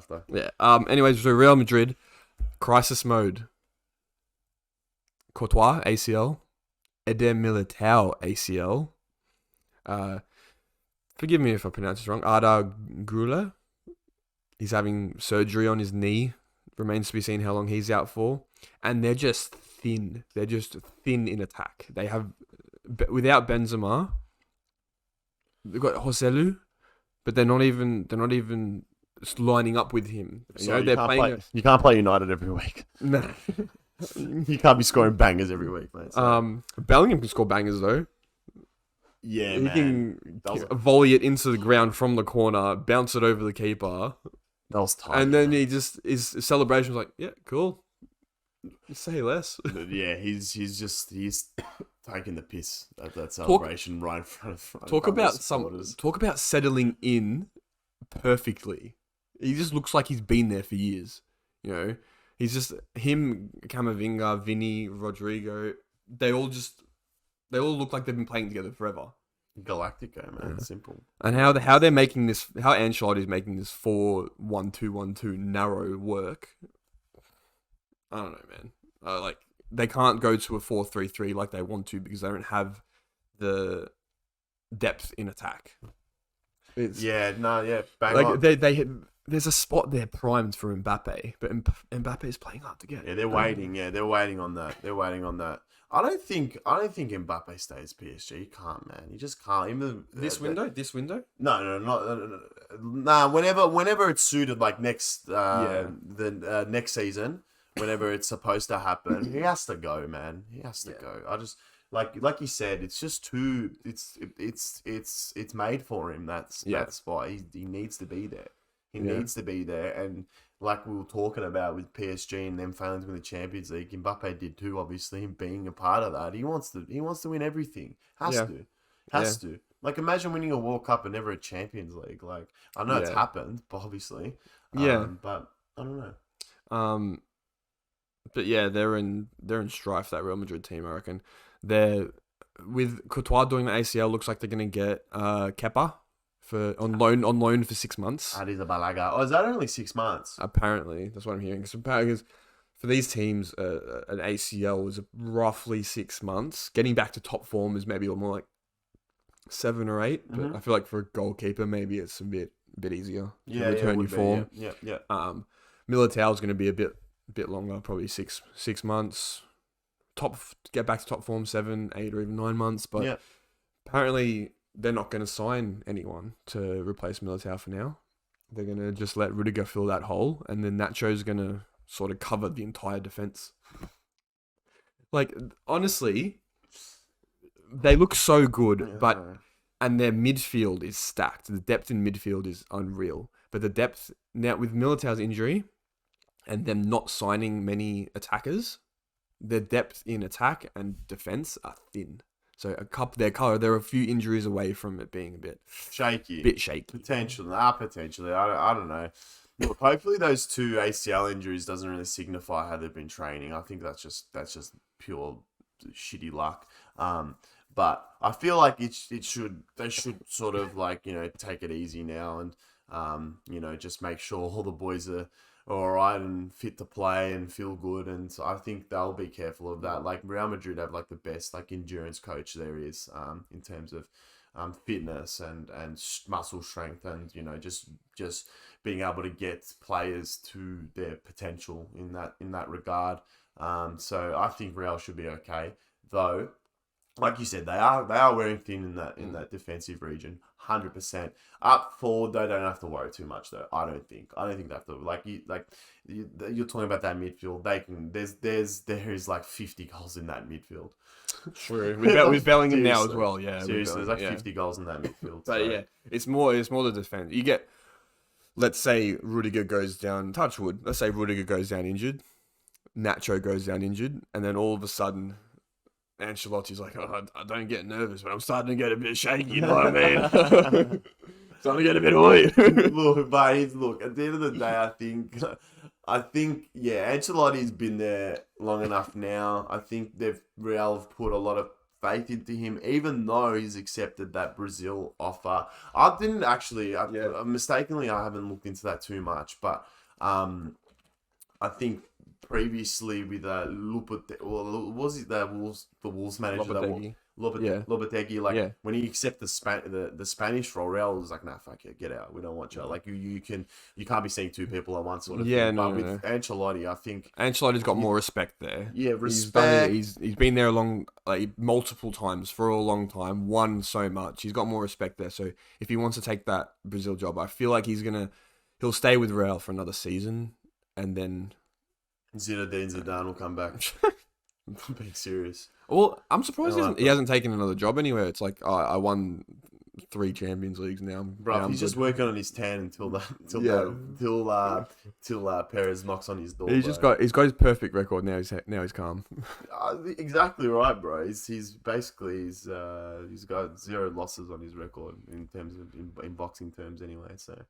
though. Yeah. Anyways, so Real Madrid, crisis mode. Courtois, ACL. Eder Militao, ACL. Forgive me if I pronounce this wrong. Arda Güler. He's having surgery on his knee. Remains to be seen how long he's out for. And they're just thin. They're just thin in attack. They have, without Benzema, they've got Joselu, but they're not even lining up with him. You can't play United every week. No. You can't be scoring bangers every week, mate. So. Bellingham can score bangers though. Yeah, he can volley it into the ground from the corner, bounce it over the keeper. That was tight. And then his celebration was like, yeah, cool. Say less. Yeah, he's taking the piss at that celebration right in front of talk about settling in perfectly. He just looks like he's been there for years. You know, he's just him, Camavinga, Vinny, Rodrigo. They all look like they've been playing together forever. Galactico, man. Yeah. Simple. And how they're making this, how Ancelotti's making this 4-1-2-1-2 narrow work. I don't know, man. Like they can't go to a 4-3-3 like they want to because they don't have the depth in attack. Bang like on. There's a spot there primed for Mbappe, but Mbappe is playing hard to get. Yeah, they're waiting. Yeah, they're waiting on that. I don't think Mbappe stays PSG. He can't, man. He just can't. Even this window? No. Whenever it's suited, like next next season, whenever it's supposed to happen, he has to go, man. He has to go. I just like you said, it's just too. It's made for him. That's why he needs to be there. He needs to be there, and like we were talking about with PSG and them failing to win the Champions League, Mbappe did too. Obviously, him being a part of that, he wants to win everything. Has to. Like imagine winning a World Cup and never a Champions League. Like I know it's happened, but obviously, but I don't know. But yeah, they're in strife, that Real Madrid team. I reckon they're with Courtois doing the ACL. Looks like they're gonna get Kepa. On loan for 6 months. That is a balaga. Oh, is that only 6 months? Apparently, that's what I'm hearing. Because for these teams, an ACL is roughly 6 months. Getting back to top form is maybe more like 7 or 8. Mm-hmm. But I feel like for a goalkeeper, maybe it's a bit easier to return your form. Yeah. Militao is going to be a bit longer, probably six months. Get back to top form 7, 8, or even 9 months. But apparently, they're not going to sign anyone to replace Militao for now. They're going to just let Rudiger fill that hole, and then Nacho's going to sort of cover the entire defense. Like, honestly, they look so good, and their midfield is stacked. The depth in midfield is unreal. But the depth, now with Militao's injury, and them not signing many attackers, their depth in attack and defense are thin. So they're a few injuries away from it being a bit shaky. Potentially. I don't know. Look, hopefully those 2 ACL injuries doesn't really signify how they've been training. I think that's just pure shitty luck. But I feel like they should sort of like, take it easy now and just make sure all the boys are all right and fit to play and feel good, and so I think they'll be careful of that. Like Real Madrid have like the best like endurance coach there is in terms of fitness and muscle strength and just being able to get players to their potential in that regard. So I think Real should be okay, though. Like you said, they are wearing thin in that defensive region, 100%. Up forward, they don't have to worry too much though. I don't think they have to. You're talking about that midfield. They can. There is like 50 goals in that midfield. True. With Bellingham now as well. Yeah. Seriously, there's like 50 goals in that midfield. But yeah, it's more the defense. You get, let's say Rudiger goes down. Touch wood. Let's say Rudiger goes down injured. Nacho goes down injured, and then all of a sudden, Ancelotti's like, I don't get nervous, but I'm starting to get a bit shaky, you know what I mean? Starting to get a bit away. Look, at the end of the day, I think, Ancelotti's been there long enough now. I think Real have put a lot of faith into him, even though he's accepted that Brazil offer. I didn't actually, mistakenly, I haven't looked into that too much, but I think previously with was it the Wolves manager Lopetegui, like when he accepted the Spanish role, Real was like, nah, fuck it, get out. We don't want you. Like you can't be seeing two people at once sort of thing. But with Ancelotti, I think Ancelotti's got more respect there. Yeah, respect. He's been there multiple times for a long time, won so much. He's got more respect there. So if he wants to take that Brazil job, I feel like he'll stay with Real for another season, and then Zinedine Zidane will come back. I'm being serious. Well, I'm surprised he hasn't taken another job anywhere. It's like, I won 3 Champions Leagues now. Bro, he's just working on his tan until Perez knocks on his door. He's got his perfect record now. He's calm. Exactly right, bro. He's basically he's got 0 losses on his record in terms of in boxing terms anyway. So